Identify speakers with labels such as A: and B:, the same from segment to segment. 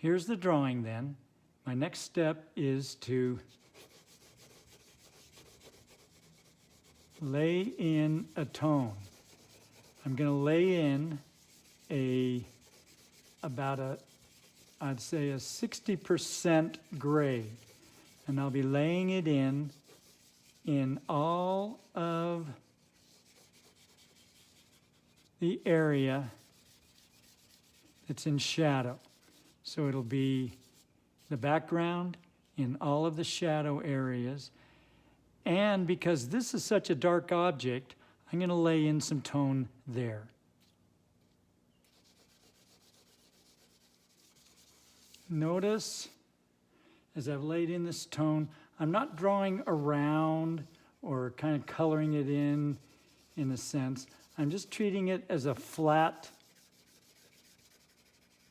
A: Here's the drawing then. My next step is to lay in a tone. I'm going to lay in I'd say a 60% gray, and I'll be laying it in all of the area that's in shadow. So it'll be the background in all of the shadow areas. And because this is such a dark object, I'm going to lay in some tone there. Notice, as I've laid in this tone, I'm not drawing around or kind of coloring it in a sense. I'm just treating it as a flat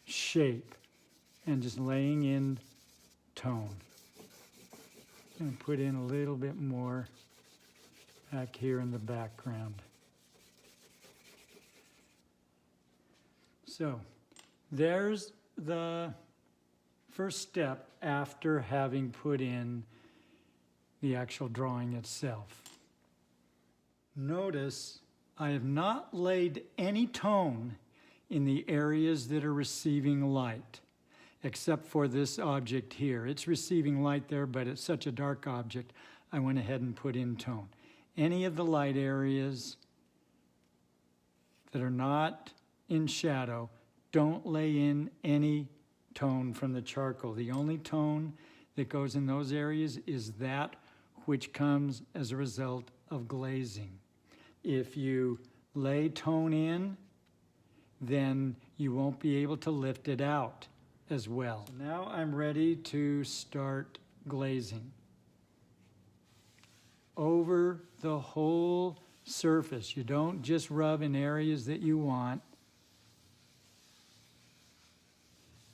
A: shape and just laying in tone. I'm going to put in a little bit more back here in the background. So there's the first step after having put in the actual drawing itself. Notice I have not laid any tone in the areas that are receiving light, except for this object here. It's receiving light there, but it's such a dark object, I went ahead and put in tone. Any of the light areas that are not in shadow, don't lay in any tone from the charcoal. The only tone that goes in those areas is that which comes as a result of glazing. If you lay tone in, then you won't be able to lift it out as well. So now I'm ready to start glazing. Over the whole surface. You don't just rub in areas that you want.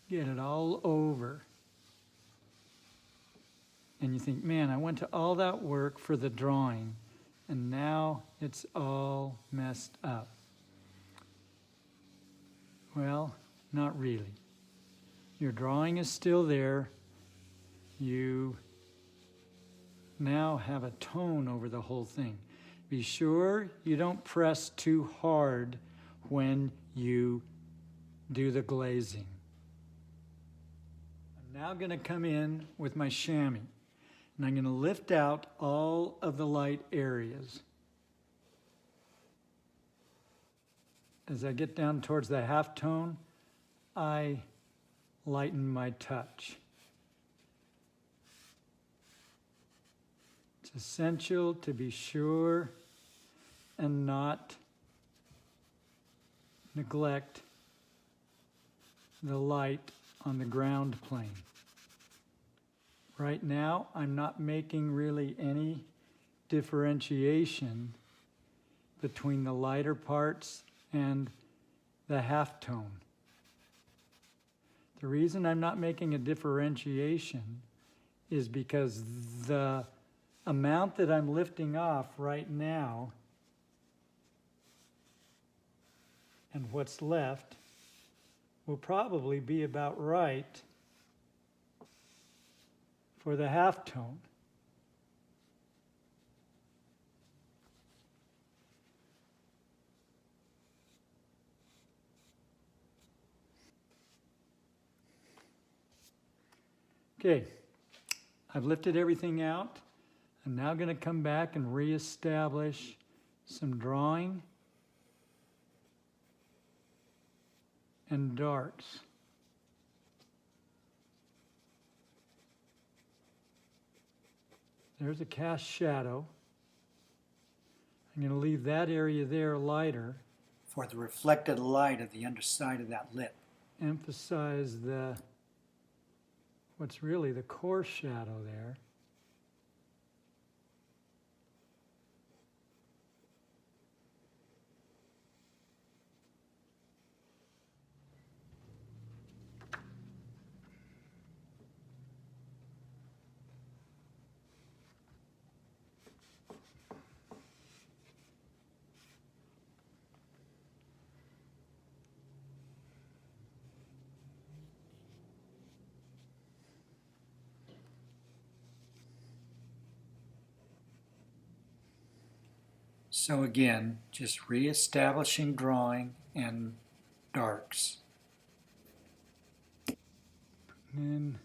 A: Get it all over. And you think, man, I went to all that work for the drawing, and now it's all messed up. Well, not really. Your drawing is still there. You now have a tone over the whole thing. Be sure you don't press too hard when you do the glazing. I'm now going to come in with my chamois, and I'm going to lift out all of the light areas. As I get down towards the halftone, I lighten my touch. It's essential to be sure and not neglect the light on the ground plane. Right now, I'm not making really any differentiation between the lighter parts and the halftone. The reason I'm not making a differentiation is because the amount that I'm lifting off right now and what's left will probably be about right for the halftone. Okay, I've lifted everything out. I'm now going to come back and reestablish some drawing and darks. There's a cast shadow. I'm going to leave that area there lighter.
B: For the reflected light of the underside of that lip.
A: Emphasize what's really the core shadow there.
B: So again, just reestablishing drawing and darks.
A: And then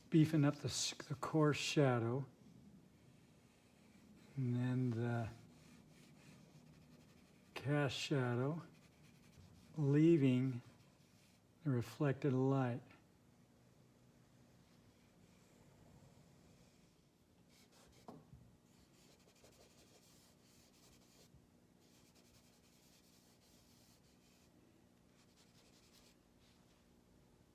A: beefing up the core shadow. And then the cast shadow, leaving the reflected light.